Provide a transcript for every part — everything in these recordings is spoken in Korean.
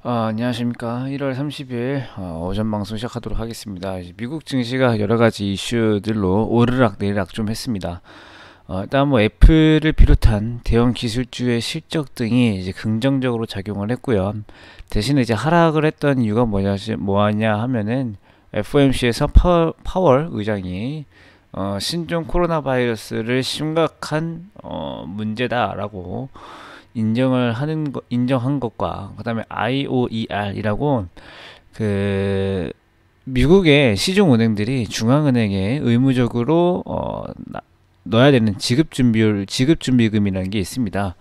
안녕하십니까. 1월 30일 오전 방송 시작하도록 하겠습니다. 이제 미국 증시가 여러 가지 이슈들로 오르락 내리락 좀 했습니다. 일단 뭐 애플을 비롯한 대형 기술주의 실적 등이 이제 긍정적으로 작용을 했고요. 대신에 이제 하락을 했던 이유가 뭐냐 하면은 FOMC에서 파월 의장이 신종 코로나 바이러스를 심각한 문제다라고 인정한 것과 그다음에 IOER이라고 그 미국의 시중 은행들이 중앙은행에 의무적으로 넣어야 되는 지급준비금이라는 게 있습니다.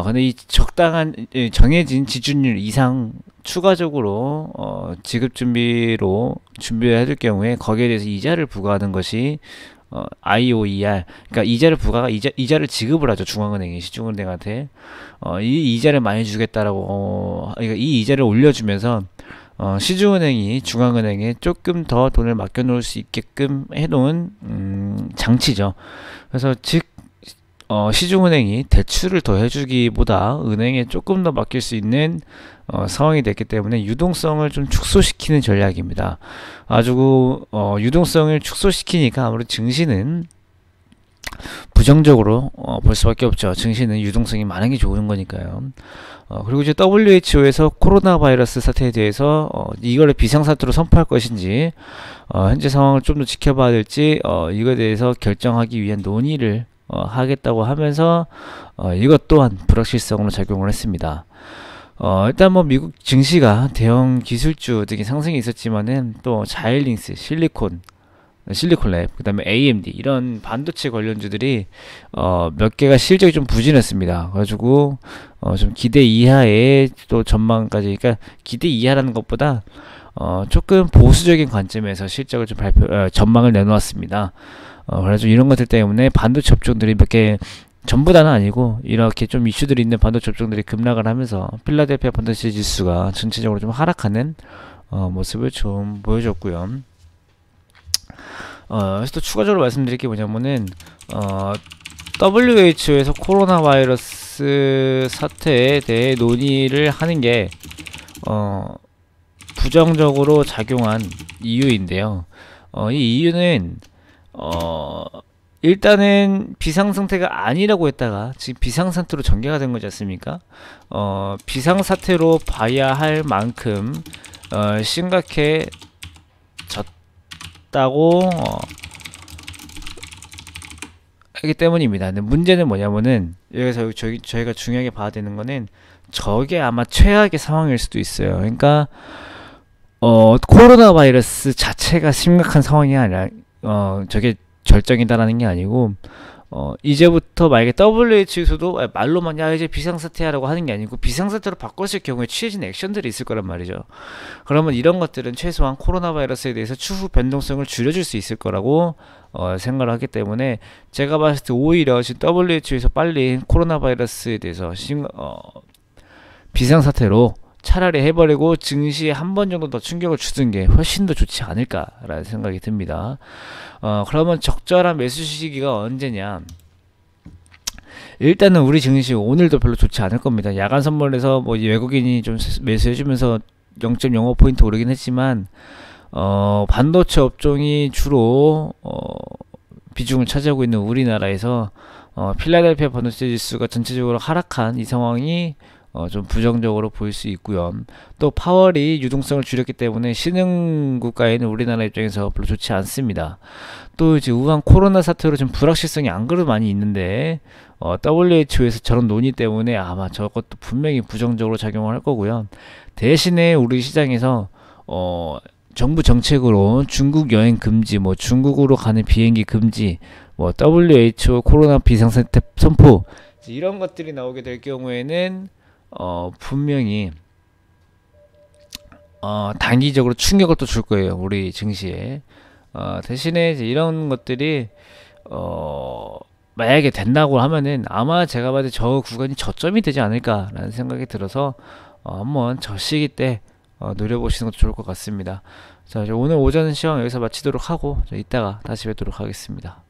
근데 이 적당한 정해진 지준율 이상 추가적으로 지급준비로 준비해야 될 경우에 거기에 대해서 이자를 부과하는 것이 IOER, 그러니까 이자를 지급을 하죠. 중앙은행이 시중은행한테 이 이자를 많이 주겠다라고 그러니까 이 이자를 올려주면서 시중은행이 중앙은행에 조금 더 돈을 맡겨놓을 수 있게끔 해놓은 장치죠. 그래서 즉 시중은행이 대출을 더 해주기보다 은행에 조금 더 맡길 수 있는 상황이 됐기 때문에 유동성을 좀 축소시키는 전략입니다. 아주 유동성을 축소시키니까 아무래도 증시는 부정적으로 볼 수밖에 없죠. 증시는 유동성이 많은 게 좋은 거니까요. 그리고 이제 WHO에서 코로나 바이러스 사태에 대해서 이걸 비상사태로 선포할 것인지 현재 상황을 좀 더 지켜봐야 될지 이거에 대해서 결정하기 위한 논의를 하겠다고 하면서 이것 또한 불확실성으로 작용을 했습니다. 일단 뭐 미국 증시가 대형 기술주 등의 상승이 있었지만은 또 자일링스, 실리콘랩, 그다음에 AMD 이런 반도체 관련주들이 몇 개가 실적이 좀 부진했습니다. 그래가지고 좀 기대 이하의 또 전망까지, 그러니까 기대 이하라는 것보다 조금 보수적인 관점에서 실적을 좀 전망을 내놓았습니다. 그래서 이런 것들 때문에 반도체 업종들이 몇 개, 전부 다는 아니고 이렇게 좀 이슈들이 있는 반도체 업종들이 급락을 하면서 필라델피아 반도체 지수가 전체적으로 좀 하락하는 모습을 좀 보여줬고요. 그래서 또 추가적으로 말씀드릴 게 뭐냐면은 WHO에서 코로나 바이러스 사태에 대해 논의를 하는 게 부정적으로 작용한 이유인데요. 이 이유는 일단은 비상상태가 아니라고 했다가 지금 비상상태로 전개가 된 거지 않습니까? 비상사태로 봐야 할 만큼 심각해졌다고 하기 때문입니다. 근데 문제는 뭐냐면은 여기서 저희가 중요하게 봐야 되는 거는 저게 아마 최악의 상황일 수도 있어요. 그러니까 코로나 바이러스 자체가 심각한 상황이 아니라 저게 절정이다라는 게 아니고 이제부터 만약에 WHO에서도 말로만 야 이제 비상사태야라고 하는 게 아니고 비상사태로 바꿨을 경우에 취해진 액션들이 있을 거란 말이죠. 그러면 이런 것들은 최소한 코로나 바이러스에 대해서 추후 변동성을 줄여줄 수 있을 거라고 생각을 하기 때문에 제가 봤을 때 오히려 지금 WHO에서 빨리 코로나 바이러스에 대해서 비상사태로 차라리 해버리고 증시에 한 번 정도 더 충격을 주는 게 훨씬 더 좋지 않을까라는 생각이 듭니다. 그러면 적절한 매수 시기가 언제냐? 일단은 우리 증시 오늘도 별로 좋지 않을 겁니다. 야간 선물에서 뭐 외국인이 좀 매수해주면서 0.05포인트 오르긴 했지만 반도체 업종이 주로 비중을 차지하고 있는 우리나라에서 필라델피아 반도체 지수가 전체적으로 하락한 이 상황이 좀 부정적으로 보일 수 있고요. 또 파월이 유동성을 줄였기 때문에 신흥 국가에 있는 우리나라 입장에서 별로 좋지 않습니다. 또 이제 우한 코로나 사태로 좀 불확실성이 안 그래도 많이 있는데 WHO에서 저런 논의 때문에 아마 저것도 분명히 부정적으로 작용을 할 거고요. 대신에 우리 시장에서 정부 정책으로 중국 여행 금지, 뭐 중국으로 가는 비행기 금지, 뭐 WHO 코로나 비상사태 선포 이런 것들이 나오게 될 경우에는 분명히 단기적으로 충격을 또 줄 거예요. 우리 증시에. 대신에 이제 이런 것들이 만약에 된다고 하면은 아마 제가 봐도 저 구간이 저점이 되지 않을까라는 생각이 들어서 한번 저 시기 때 노려보시는 것도 좋을 것 같습니다. 자, 오늘 오전 시험 여기서 마치도록 하고 이따가 다시 뵙도록 하겠습니다.